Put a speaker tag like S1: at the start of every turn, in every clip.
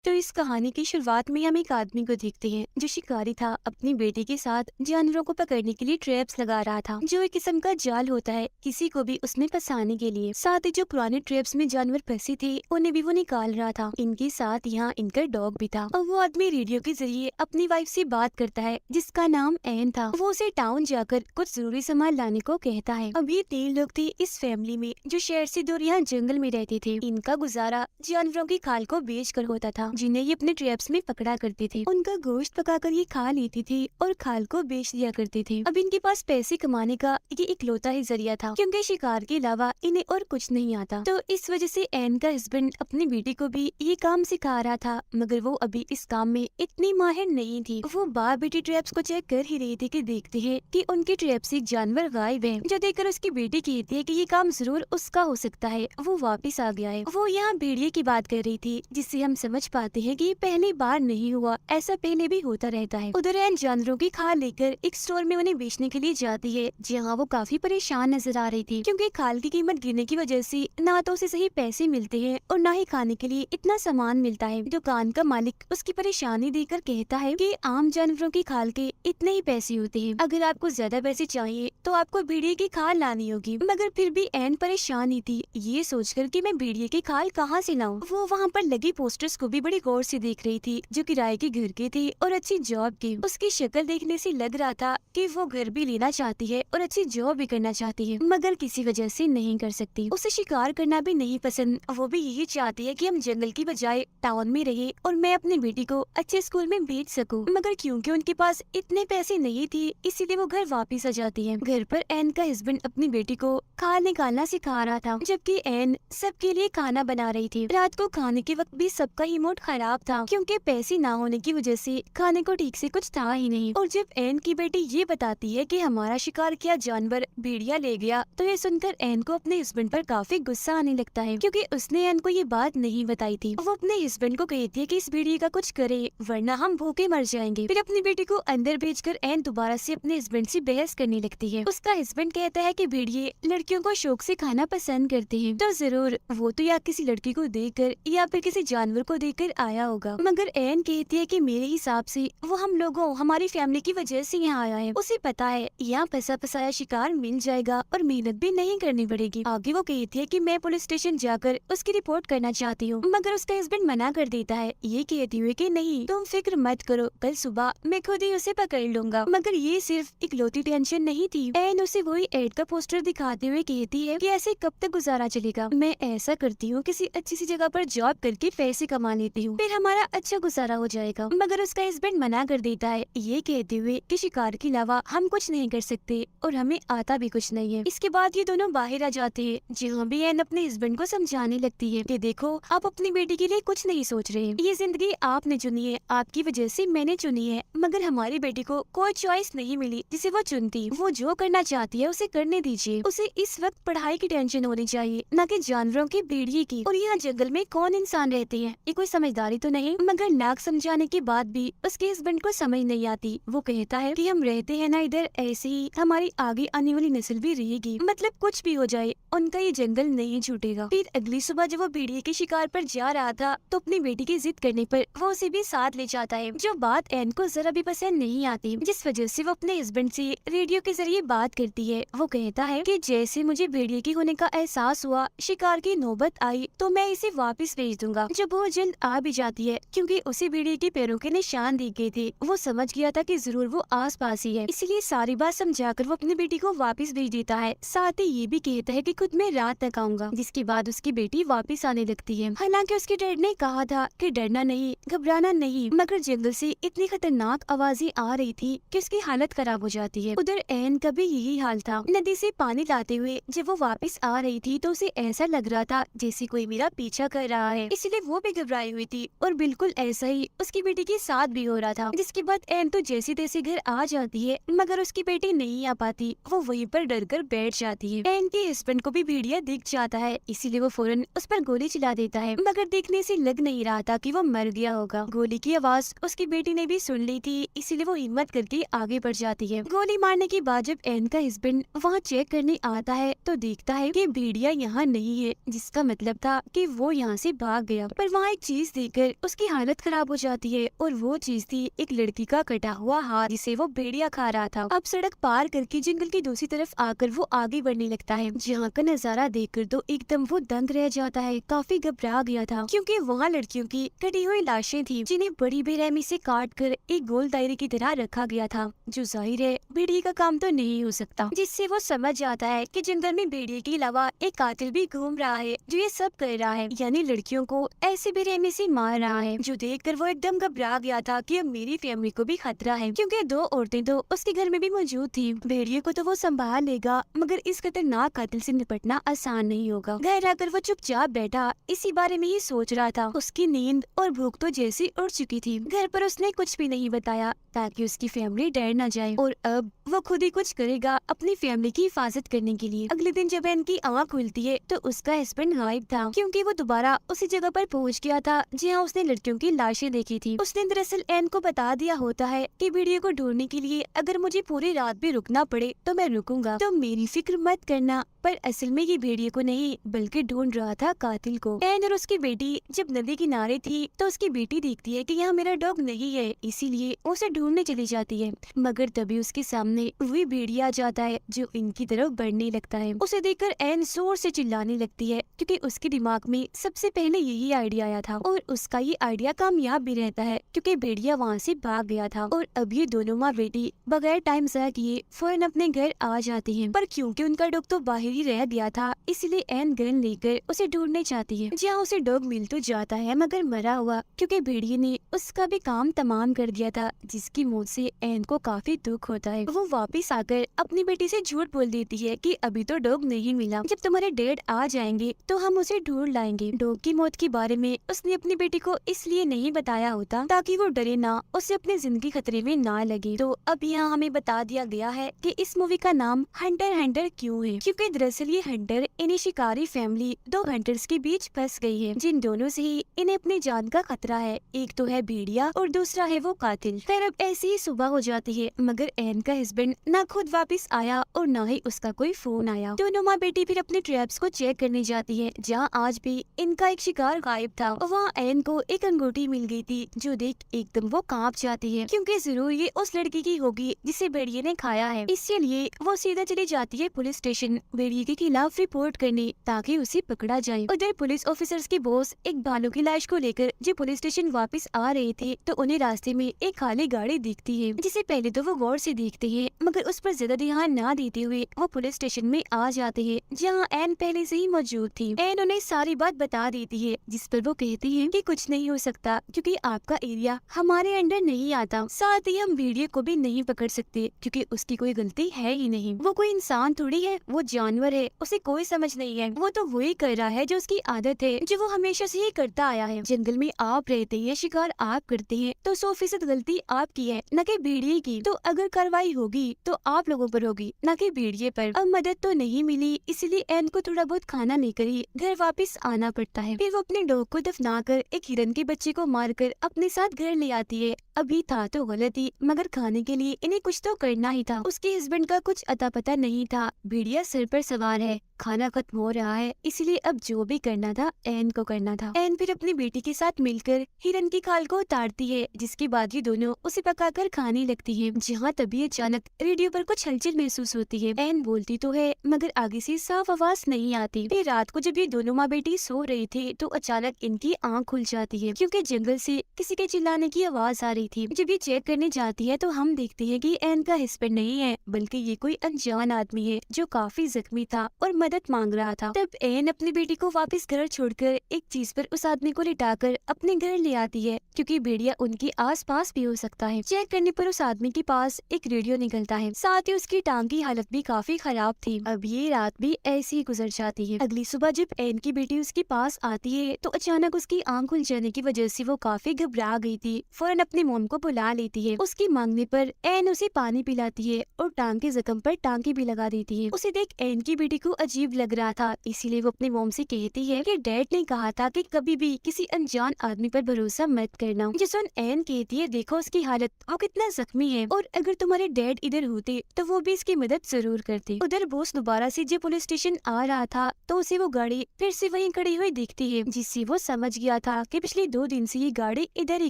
S1: तो इस कहानी की शुरुआत में हम एक आदमी को देखते हैं जो शिकारी था। अपनी बेटी के साथ जानवरों को पकड़ने के लिए ट्रैप्स लगा रहा था, जो एक किस्म का जाल होता है किसी को भी उसमें फंसाने के लिए। साथ ही जो पुराने ट्रैप्स में जानवर फंसे थे उन्हें भी वो निकाल रहा था। इनके साथ यहाँ इनका डॉग भी था और वो आदमी रेडियो के जरिए अपनी वाइफ से बात करता है जिसका नाम एन था। वो उसे टाउन जाकर कुछ जरूरी सामान लाने को कहता है। अब ये 3 लोग थे इस फैमिली में जो शहर से दूर यहाँ जंगल में रहते थे। इनका गुजारा जानवरों की खाल को बेच कर होता था जिन्हें ये अपने ट्रैप्स में पकड़ा करते थे। उनका गोश्त पकाकर ये खा लेती थी और खाल को बेच दिया करते थे। अब इनके पास पैसे कमाने का ये इकलौता ही जरिया था क्योंकि शिकार के अलावा इन्हें और कुछ नहीं आता। तो इस वजह से एन का हस्बैंड अपनी बेटी को भी ये काम सिखा रहा था, मगर वो अभी इस काम में इतनी माहिर नहीं थी। वो बार बेटी ट्रैप्स को चेक कर ही रही थी कि देखते हैं कि उनके ट्रैप से जानवर गायब है। जो देखकर उसकी बेटी कहती है कि ये काम जरूर उसका हो सकता है। वो वापस आ गया है। वो यहाँ भेड़िए की बात कर रही थी जिससे हम समझ पाते हैं कि ये पहली बार नहीं हुआ, ऐसा पहले भी होता रहता है। उधर एन जानवरों की खाल लेकर एक स्टोर में उन्हें बेचने के लिए जाती है जहाँ वो काफी परेशान नजर आ रही थी क्योंकि खाल की कीमत गिरने की वजह से ना तो उसे सही पैसे मिलते हैं और ना ही खाने के लिए इतना सामान मिलता है। दुकान का मालिक उसकी परेशानी देखकर कहता है कि आम जानवरों की खाल के इतने ही पैसे होते हैं, अगर आपको ज्यादा पैसे चाहिए तो आपको भेड़िए की खाल लानी होगी। मगर फिर भी एन परेशान ही थी ये सोचकर कि मैं भेड़िए की खाल कहाँ से लाऊं। वो वहाँ पर लगी पोस्टर्स को भी बड़ी गौर से देख रही थी जो किराए के घर के थे और अच्छी जॉब की। उसकी शक्ल देखने से लग रहा था कि वो घर भी लेना चाहती है और अच्छी जॉब भी करना चाहती है, मगर किसी वजह से नहीं कर सकती। उसे शिकार करना भी नहीं पसंद। वो भी यही चाहती है कि हम जंगल की बजाय टाउन में रहे और मैं अपनी बेटी को अच्छे स्कूल में भेज सकूं। मगर क्योंकि उनके पास इतने पैसे नहीं थे इसीलिए वो घर वापिस आ जाती है। घर पर एन का हस्बैंड अपनी बेटी को खाल निकालना सिखा रहा था जबकि एन सबके लिए खाना बना रही थी। रात को खाने के वक्त भी सबका ही मूड खराब था क्योंकि पैसे ना होने की वजह से खाने को ठीक से कुछ था ही नहीं। और जब एन की बेटी ये बताती है कि हमारा शिकार किया जानवर भेड़िया ले गया तो ये सुनकर एन को अपने हस्बैंड पर काफी गुस्सा आने लगता है क्योंकि उसने एन को ये बात नहीं बताई थी। वो अपने हस्बैंड को कहती है कि इस भेड़िए का कुछ करे वरना हम भूखे मर जाएंगे। फिर अपनी बेटी को अंदर भेजकर एन दोबारा से अपने हस्बैंड से बहस करने लगती है। उसका हस्बैंड कहता है कि भेड़िए लड़कियों को शौक से खाना पसंद करते हैं, तो जरूर वो तो या किसी लड़की को देखकर या फिर किसी जानवर को देखकर आया होगा। मगर एन कहती है कि मेरे हिसाब से वो हम लोगों हमारी फैमिली की वजह से यहाँ आया है। उसे पता है यहाँ फंसा फसाया शिकार मिल जाएगा और मेहनत भी नहीं करनी पड़ेगी। आगे वो कहती है कि मैं पुलिस स्टेशन जाकर उसकी रिपोर्ट करना चाहती हूँ, मगर उसका हस्बैंड मना कर देता है ये कहती हुए कि नहीं तुम फिक्र मत करो, कल सुबह मैं खुद ही उसे पकड़ लूंगा। मगर ये सिर्फ इकलौती टेंशन नहीं थी। एन उसे वही एड का पोस्टर दिखाते हुए कहती है कि ऐसे कब तक गुजारा चलेगा। मैं ऐसा करती हूँ किसी अच्छी सी जगह पर जॉब करके पैसे कमा लेती हूँ, फिर हमारा अच्छा गुजारा हो जाएगा। मगर उसका हस्बैंड मना कर देता है ये कहते हुए कि शिकार के अलावा हम कुछ नहीं कर सकते और हमें आता भी कुछ नहीं है। इसके बाद ये दोनों बाहर आ जाते हैं जहाँ भी एन अपने हस्बैंड को समझाने लगती है कि देखो आप अपनी बेटी के लिए कुछ नहीं सोच रहे, ये जिंदगी आपने चुनी है, आपकी वजह से मैंने चुनी है, मगर हमारी बेटी को कोई चॉइस नहीं मिली जिसे वो चुनती। वो जो करना चाहती है उसे करने दीजिए। उसे इस वक्त पढ़ाई की टेंशन होनी चाहिए न कि जानवरों की भेड़िए की। और यहाँ जंगल में कौन इंसान रहते हैं, ये कोई समझदारी तो नहीं। मगर नाक समझाने के बाद भी उसके हस्बैंड को समझ नहीं आती। वो कहता है कि हम रहते हैं ना इधर, ऐसे ही हमारी आगे आने वाली नस्ल भी रहेगी, मतलब कुछ भी हो जाए उनका ये जंगल नहीं छूटेगा। फिर अगली सुबह जब वो भेड़िए के शिकार पर जा रहा था तो अपनी बेटी की जिद करने पर वो उसे भी साथ ले जाता है, जो बात एन को जरा भी पसंद नहीं आती, जिस वजह से वो अपने हस्बैंड से रेडियो के जरिए बात करती है। वो कहता है कि जैसे मुझे भेड़िए की होने का एहसास हुआ, शिकार की नौबत आई तो मैं इसे वापस भेज दूंगा। जो बहुत जल्द आ भी जाती है क्योंकि उसे भेड़िए के पैरों के निशान दिख गए थे। वो समझ गया था कि जरूर वो आस पास ही है, इसलिए सारी बात समझाकर वो अपनी बेटी को वापस भेज देता है। साथ ही ये भी कहता है कि खुद मैं रात तक आऊंगा, जिसके बाद उसकी बेटी वापस आने लगती है। हालांकि उसके डैड ने कहा था कि डरना नहीं, घबराना नहीं, मगर जंगल से इतनी खतरनाक आवाजें आ रही थी कि उसकी हालत खराब हो जाती है। उधर एन का भी यही हाल था। नदी से पानी लाते हुए जब वो वापस आ रही थी तो उसे ऐसा लग रहा था जैसे कोई मेरा पीछा कर रहा है, इसलिए वो भी घबराई हुई थी। और बिल्कुल ऐसा ही उसकी बेटी के साथ भी हो रहा था। जिसके बाद एन तो जैसे तैसे घर आ जाती है, मगर उसकी बेटी नहीं आ पाती। वो वहीं पर डर कर बैठ जाती है। एन के हस्बैंड को भी भेड़िया दिख जाता है, इसीलिए वो फौरन उस पर गोली चला देता है, मगर देखने से लग नहीं रहा था कि वो मर गया होगा। गोली की आवाज उसकी बेटी ने भी सुन ली थी, इसीलिए वो हिम्मत करके आगे बढ़ जाती है। गोली मारने के बाद जब एन का हस्बैंड वहाँ चेक करने आता है तो देखता है कि भेड़िया यहाँ नहीं है, जिसका मतलब था कि वो यहाँ से भाग गया। पर वहाँ एक चीज चीज देखकर उसकी हालत खराब हो जाती है और वो चीज थी एक लड़की का कटा हुआ हाथ जिसे वो भेड़िया खा रहा था। अब सड़क पार करके जंगल की दूसरी तरफ आकर वो आगे बढ़ने लगता है, जहाँ का नजारा देखकर तो एकदम वो दंग रह जाता है। काफी घबरा गया था क्योंकि वहाँ लड़कियों की कटी हुई लाशें थी जिन्हें बड़ी बेरहमी से काट कर एक गोल दायरे की तरह रखा गया था, जो जाहिर है भेड़िए का काम तो नहीं हो सकता। जिससे वो समझ जाता है कि जंगल में भेड़िए के अलावा एक कातिल भी घूम रहा है जो ये सब कर रहा है, यानी लड़कियों को ऐसे बेरहमी से मार रहा है। जो देखकर वो एकदम घबरा गया था कि अब मेरी फैमिली को भी खतरा है, क्योंकि दो औरतें तो उसके घर में भी मौजूद थी। भेड़िए को तो वो संभाल लेगा, मगर इस खतरनाक कातिल से निपटना आसान नहीं होगा। घर आकर वो चुपचाप बैठा इसी बारे में ही सोच रहा था। उसकी नींद और भूख तो जैसी उड़ चुकी थी। घर पर उसने कुछ भी नहीं बताया ताकि उसकी फैमिली डर न जाए, और अब वो खुद ही कुछ करेगा अपनी फैमिली की हिफाजत करने के लिए। अगले दिन जब इनकी आँख खुलती है तो उसका हस्बैंड गायब था, क्योंकि वो दोबारा उसी जगह पर पहुंच गया था जहां उसने लड़कियों की लाशें देखी थी। उसने दरअसल एन को बता दिया होता है कि भेड़िए को ढूंढने के लिए अगर मुझे पूरी रात भी रुकना पड़े तो मैं रुकूंगा, तो मेरी फिक्र मत करना। पर असल में ये भेड़िए को नहीं बल्कि ढूंढ रहा था कातिल को। एन और उसकी बेटी जब नदी किनारे थी तो उसकी बेटी देखती है कि यहाँ मेरा डॉग नहीं है, इसीलिए उसे ढूंढने चली जाती है। मगर तभी उसके सामने वही भेड़िया आ जाता है जो इनकी तरफ बढ़ने लगता है। उसे देखकर एन जोर से चिल्लाने लगती है, क्योंकि उसके दिमाग में सबसे पहले यही आइडिया आया था और उसका ये आइडिया कामयाब भी रहता है, क्योंकि भेड़िया वहाँ से भाग गया था। और अब ये दोनों माँ बेटी बगैर टाइम ज़ाया किए फौरन अपने घर आ जाती हैं। पर क्योंकि उनका डॉग तो बाहर ही रह गया था, इसलिए एन गन लेकर उसे ढूंढने चाहती है, जहाँ उसे डॉग मिल तो जाता है मगर मरा हुआ, क्योंकि भेड़िए ने उसका भी काम तमाम कर दिया था, जिसकी मौत से एन को काफी दुख होता है। वो वापिस आकर अपनी बेटी से झूठ बोल देती है कि अभी तो डॉग नहीं मिला, जब तुम्हारे डैड आ जाएंगे तो हम उसे ढूंढ लाएंगे। डॉग की मौत के बारे में उसने अपनी बेटी को इसलिए नहीं बताया होता ताकि वो डरे ना, उसे अपनी जिंदगी खतरे में ना लगे। तो अब यहाँ हमें बता दिया गया है कि इस मूवी का नाम हंटर हंटर क्यों है, क्योंकि दरअसल ये हंटर इन्हें शिकारी फैमिली दो हंटर्स के बीच फंस गई है, जिन दोनों से ही इन्हें अपनी जान का खतरा है। एक तो है भेड़िया और दूसरा है वो कातिल। खैर अब ऐसी ही सुबह हो जाती है, मगर एन का हस्बैंड ना खुद वापस आया और ना ही उसका कोई फोन आया। दोनों माँ बेटी फिर अपने ट्रैप्स को चेक करने जाती है, जहाँ आज भी इनका एक शिकार गायब था। वहाँ एन को एक अंगूठी मिल गई थी, जो देख एकदम वो कांप जाती है, क्योंकि जरूर ये उस लड़की की होगी जिसे भेड़िए ने खाया है। इसीलिए वो सीधा चली जाती है पुलिस स्टेशन भेड़िए के खिलाफ रिपोर्ट करने, ताकि उसे पकड़ा जाए। उधर पुलिस ऑफिसर्स के बॉस एक भालू की लाश को लेकर जब पुलिस स्टेशन वापस आ रहे थे तो उन्हें रास्ते में एक खाली गाड़ी दिखती है, जिसे पहले तो वो गौर से देखते हैं, मगर उस पर ज्यादा ध्यान न देते हुए वो पुलिस स्टेशन में आ जाते हैं, जहाँ एन पहले से ही मौजूद थी। एन उन्हें सारी बात बता देती है, जिस पर वो कहती है कि कुछ नहीं हो सकता, क्योंकि आपका एरिया हमारे अंडर नहीं आता। साथ ही हम भेड़िए को भी नहीं पकड़ सकते, क्योंकि उसकी कोई गलती है ही नहीं। वो कोई इंसान थोड़ी है, वो जानवर है, उसे कोई समझ नहीं है। वो तो वही कर रहा है जो उसकी आदत है, जो वो हमेशा से ही करता आया है। जंगल में आप रहते हैं, शिकार आप करते हैं, तो 100% गलती आपकी है, न कि भेड़िए की। तो अगर कार्रवाई होगी तो आप लोगों पर होगी, न कि भेड़िए पर। अब मदद तो नहीं मिली, इसलिए एन को थोड़ा बहुत खाना लेकर ही घर वापस आना पड़ता है। फिर वो अपने डॉग को दफनाकर एक हिरन के बच्चे को मारकर अपने साथ घर ले आती है। अभी था तो गलत ही, मगर खाने के लिए इन्हें कुछ तो करना ही था। उसके हस्बैंड का कुछ अता पता नहीं था। भेड़िया सिर पर सवार है, खाना खत्म हो रहा है, इसलिए अब जो भी करना था एन को करना था। एन फिर अपनी बेटी के साथ मिलकर हिरन की खाल को उतारती है, जिसके बाद ये दोनों उसे पकाकर खाने लगती हैं। जहाँ तभी अचानक रेडियो पर कुछ हलचल महसूस होती है। एन बोलती तो है, मगर आगे से साफ आवाज नहीं आती। फिर रात को जब ये दोनों माँ बेटी सो रही थी तो अचानक इनकी आँख खुल जाती है, क्योंकि जंगल से किसी के चिल्लाने की आवाज आ रही थी। जब ये चेक करने जाती है तो हम देखते हैं कि एन का हस्बैंड नहीं है, बल्कि ये कोई अनजान आदमी है जो काफी जख्मी था और मदद मांग रहा था। तब एन अपनी बेटी को वापस घर छोड़कर एक चीज पर उस आदमी को लिटाकर अपने घर ले आती है, क्योंकि भेड़िया उनके आसपास भी हो सकता है। चेक करने पर उस आदमी के पास एक रेडियो निकलता है, साथ ही उसकी टांग की हालत भी काफी खराब थी। अब ये रात भी ऐसी ही गुजर जाती है। अगली सुबह जब एन की बेटी उसके पास आती है तो अचानक उसकी आंख खुल जाने की वजह से वो काफी घबरा गई थी। फौरन अपनी मोम को बुला लेती है। उसकी मांगने पर एन उसे पानी पिलाती है और टांग के जख्म पर टांके भी लगा देती है। उसे देख एन की बेटी को अजीब अजीब लग रहा था, इसीलिए वो अपनी मॉम से कहती है कि डैड ने कहा था कि कभी भी किसी अनजान आदमी पर भरोसा मत करना। जो सुन एन कहती है, देखो उसकी हालत, वो कितना जख्मी है और अगर तुम्हारे डैड इधर होते तो वो भी इसकी मदद जरूर करते। उधर बोस दोबारा से जब पुलिस स्टेशन आ रहा था तो उसे वो गाड़ी फिर से वहीं खड़ी हुई दिखती है, जिससे वो समझ गया था कि पिछले 2 दिन से ये गाड़ी इधर ही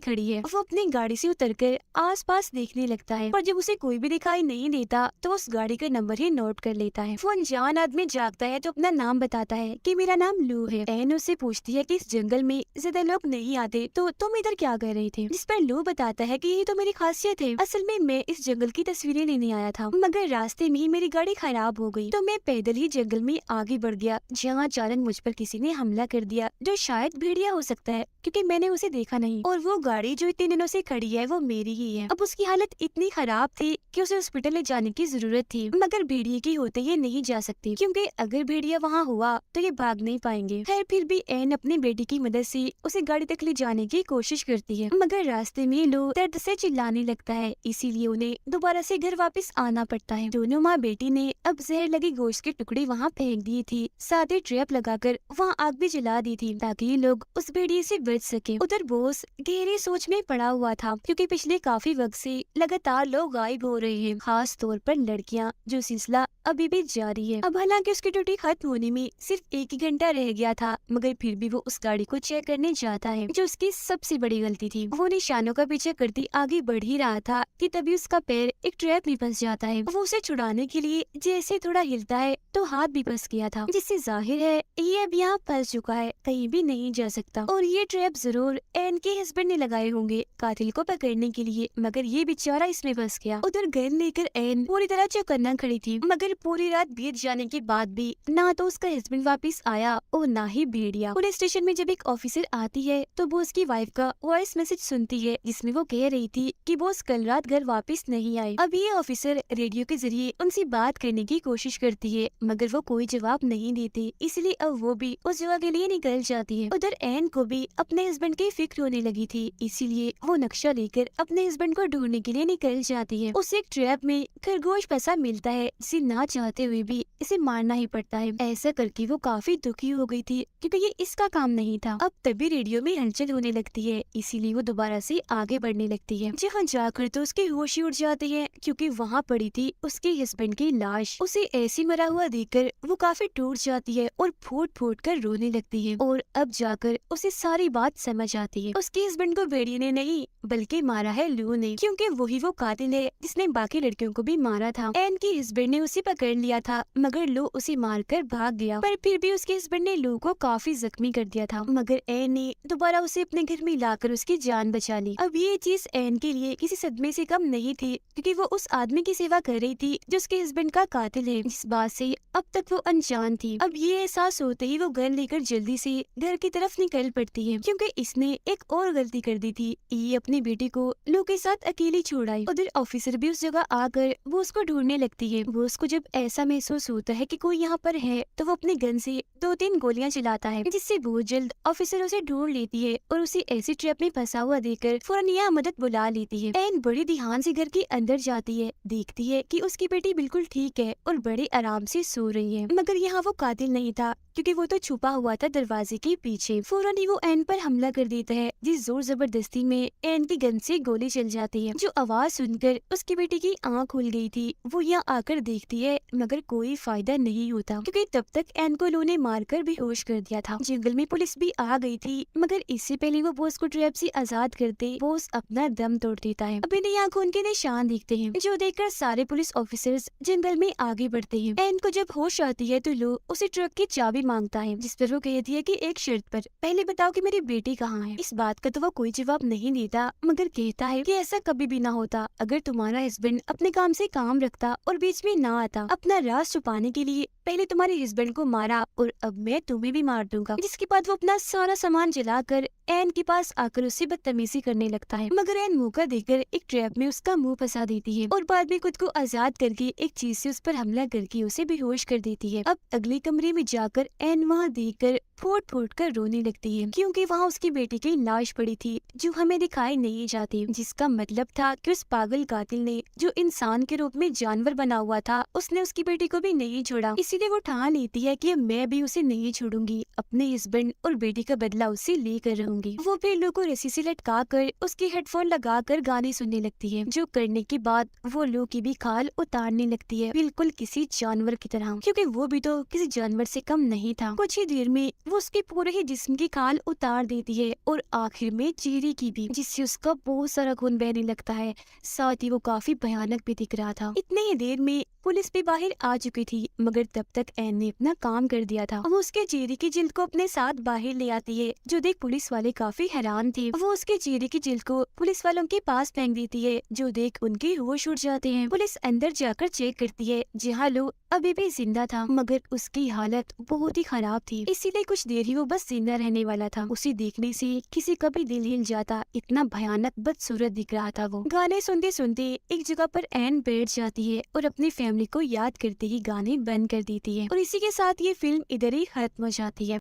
S1: खड़ी है। वो अपनी गाड़ी से उतरकर आसपास देखने लगता है, पर जब उसे कोई भी दिखाई नहीं देता तो उस गाड़ी का नंबर ही नोट कर लेता है। वो अनजान आदमी जागता है तो अपना नाम बताता है कि मेरा नाम लू है। एन उससे पूछती है कि इस जंगल में ज्यादा लोग नहीं आते तो तुम इधर क्या कर रहे थे, जिस पर लू बताता है कि ये तो मेरी खासियत है, असल में मैं इस जंगल की तस्वीरें लेने आया था, मगर रास्ते में ही मेरी गाड़ी खराब हो गई तो मैं पैदल ही जंगल में आगे बढ़ गया, जहाँ अचानक मुझ पर किसी ने हमला कर दिया, जो शायद भेड़िया हो सकता है क्योंकि मैंने उसे देखा नहीं, और वो गाड़ी जो इतने दिनों से खड़ी है वो मेरी ही है। अब उसकी हालत इतनी खराब थी कि उसे हॉस्पिटल ले जाने की जरूरत थी, मगर भेड़िए की होते ये नहीं जा सकती क्योंकि अगर भेड़िया वहाँ हुआ तो ये भाग नहीं पाएंगे। खैर फिर भी एन अपनी बेटी की मदद से उसे गाड़ी तक ले जाने की कोशिश करती है, मगर रास्ते में लोग दर्द से चिल्लाने लगता है, इसीलिए उन्हें दोबारा से घर वापस आना पड़ता है। दोनों माँ बेटी ने अब जहर लगी गोश्त के टुकड़े वहाँ फेंक दिए थी, साथ ही ट्रैप लगाकर वहाँ आग भी जला दी थी ताकि लोग उस भेड़िए से बच सके। उधर बोस गहरी सोच में पड़ा हुआ था क्योंकि पिछले काफी वक्त से लगातार लोग गायब हो रहे हैं, खास तौर पर लड़कियां, जो सिलसिला अभी भी जारी है। अब हालांकि उसकी ड्यूटी खत्म होने में सिर्फ 1 ही घंटा रह गया था, मगर फिर भी वो उस गाड़ी को चेक करने जाता है, जो उसकी सबसे बड़ी गलती थी। वो निशानों का पीछे करती आगे बढ़ ही रहा था कि तभी उसका पैर एक ट्रैप में फंस जाता है। वो उसे छुड़ाने के लिए जैसे थोड़ा हिलता है तो हाथ भी फंस गया था, जिससे जाहिर है ये अब यहाँ फंस चुका है, कहीं भी नहीं जा सकता। और ये ट्रैप जरूर एन के हस्बैंड ने लगाए होंगे कातिल को पकड़ने के लिए, मगर ये बेचारा इसमें फंस गया। उधर गन लेकर एन पूरी तरह चौकन्ना खड़ी थी, मगर पूरी रात बीत जाने के बाद भी ना तो उसका हस्बैंड वापस आया और ना ही भेड़िया। पुलिस स्टेशन में जब एक ऑफिसर आती है तो वो उसकी वाइफ का वॉइस मैसेज सुनती है, जिसमें वो कह रही थी कि बोस कल रात घर वापस नहीं आए। अब ये ऑफिसर रेडियो के जरिए उनसे बात करने की कोशिश करती है, मगर वो कोई जवाब नहीं देती, इसलिए अब वो भी उस जगह के लिए निकल जाती है। उधर एन को भी अपने हस्बैंड की फिक्र होने लगी थी, इसीलिए वो नक्शा लेकर अपने हस्बैंड को ढूंढने के लिए निकल जाती है। उसे एक ट्रैप में खरगोश फंसा मिलता है, जिसे ना चाहते हुए भी इसे मारना ही पड़ता है। ऐसा करके वो काफी दुखी हो गई थी क्योंकि ये इसका काम नहीं था। अब तभी रेडियो में हलचल होने लगती है, इसीलिए वो दोबारा से आगे बढ़ने लगती है, जहाँ जाकर तो उसके होश ही उड़ जाते हैं क्योंकि वहाँ पड़ी थी उसके हस्बैंड की लाश। उसे ऐसी मरा हुआ देखकर वो काफी टूट जाती है और फूट फूट कर रोने लगती है, और अब जाकर उसे सारी बात समझ आती है। उसके हस्बैंड को भेड़िए ने नहीं बल्कि मारा है लू ने, क्योंकि वही वो कातिल है जिसने बाकी लड़कियों को भी मारा था। एन के हस्बैंड ने उसे पकड़ लिया था, मगर लू उसे मारकर भाग गया, पर फिर भी उसके हस्बैंड ने लू को काफी जख्मी कर दिया था, मगर एन ने दोबारा उसे अपने घर में लाकर उसकी जान बचा ली। अब ये चीज एन के लिए किसी सदमे से कम नहीं थी, क्योंकि वो उस आदमी की सेवा कर रही थी जो उसके हस्बैंड का कातिल है, जिस बात से अब तक वो अनजान थी। अब ये एहसास होते ही वो गन लेकर जल्दी से घर की तरफ निकल पड़ती है, क्योंकि इसने एक और गलती कर दी थी, ये अपनी बेटी को लू के साथ अकेली छोड़ आई। उधर ऑफिसर भी उस जगह आकर वो उसको ढूंढने लगती है। वो उसको जब ऐसा महसूस होता है कि कोई यहाँ पर है तो वो अपने गन से 2-3 गोलियां चलाता है, जिससे बहुत जल्द ऑफिसर उसे ढूंढ लेती है और उसे ऐसी ट्रैप में फंसा हुआ देखकर फौरन यहाँ मदद बुला लेती है। एन बड़ी ध्यान से घर के अंदर जाती है, देखती है कि उसकी बेटी बिल्कुल ठीक है और बड़े आराम से सो रही है, मगर यहाँ वो कातिल नहीं था क्योंकि वो तो छुपा हुआ था दरवाजे के पीछे। फौरन ही वो एन पर हमला कर देता है, जिस जोर जबरदस्ती में एन की गन से गोली चल जाती है। जो आवाज सुनकर उसकी बेटी की आंख खुल गई थी, वो यहाँ आकर देखती है, मगर कोई फायदा नहीं होता क्योंकि तब तक एन को लू ने मारकर बेहोश कर दिया था। जंगल में पुलिस भी आ गई थी, मगर इससे पहले वो बोस को ट्रैप से आजाद करते बोस अपना दम तोड़ देता है। अब इन्हें यहाँ खून के निशान दिखते हैं, जो देखकर सारे पुलिस ऑफिसर्स जंगल में आगे बढ़ते हैं। एन को जब होश आती है तो लू उसे ट्रक की चाबी मांगता है, जिस पर वो कहती है कि एक शर्त पर, पहले बताओ कि मेरी बेटी कहाँ है। इस बात का तो वो कोई जवाब नहीं देता, मगर कहता है कि ऐसा कभी भी ना होता अगर तुम्हारा हस्बैंड अपने काम से काम रखता और बीच में ना आता। अपना राज छुपाने के लिए पहले तुम्हारे हस्बैंड को मारा और अब मैं तुम्हें भी मार दूंगा। जिसके बाद वो अपना सारा सामान जलाकर एन के पास आकर उससे बदतमीजी करने लगता है, मगर एन मौका देकर एक ट्रैप में उसका मुंह फंसा देती है और बाद में खुद को आजाद करके एक चीज से उस पर हमला करके उसे बेहोश कर देती है। अब अगले कमरे में जाकर एन वहाँ देखकर फूट फूट कर रोने लगती है, क्योंकि वहाँ उसकी बेटी की लाश पड़ी थी जो हमें दिखाई नहीं जाती, जिसका मतलब था कि उस पागल कातिल ने जो इंसान के रूप में जानवर बना हुआ था, उसने उसकी बेटी को भी नहीं छोड़ा। इसीलिए इसीलिए वो ठान लेती है कि मैं भी उसे नहीं छोड़ूंगी, अपने हस्बैंड और बेटी का बदला उससे लेकर रहूंगी। वो फिर लो को रस्सी से लटका कर उसके हेडफोन लगा कर गाने सुनने लगती है, जो करने के बाद वो लो की भी खाल उतारने लगती है, बिल्कुल किसी जानवर की तरह, क्योंकि वो भी तो किसी जानवर से कम नहीं था। कुछ ही देर में वो उसके पूरे ही जिस्म की खाल उतार देती है और आखिर में चेहरे की भी, जिससे उसका बहुत सारा खून बहने लगता है। साथ ही वो काफी भयानक भी दिख रहा था। इतने ही देर में पुलिस भी बाहर आ चुकी थी, मगर तब तक एन ने अपना काम कर दिया था। वो उसके चेहरे की जिल्द को अपने साथ बाहर ले आती है, जो देख पुलिस वाले काफी हैरान थे। वो उसके चेहरे की जिल्द को पुलिस वालों के पास फेंक देती है, जो देख उनके होश उड़ जाते हैं। पुलिस अंदर जाकर चेक करती है, जहाँ लो अभी भी जिंदा था, मगर उसकी हालत बहुत ही खराब थी, इसीलिए कुछ देर ही वो बस जिंदा रहने वाला था। उसे देखने से किसी का भी दिल हिल जाता, इतना भयानक बदसूरत दिख रहा था वो। गाने सुनते सुनते एक जगह पर एन बैठ जाती है और अपनी फैमिली को याद करते ही गाने बंद कर देती है, और इसी के साथ ये फिल्म इधर ही खत्म हो जाती है।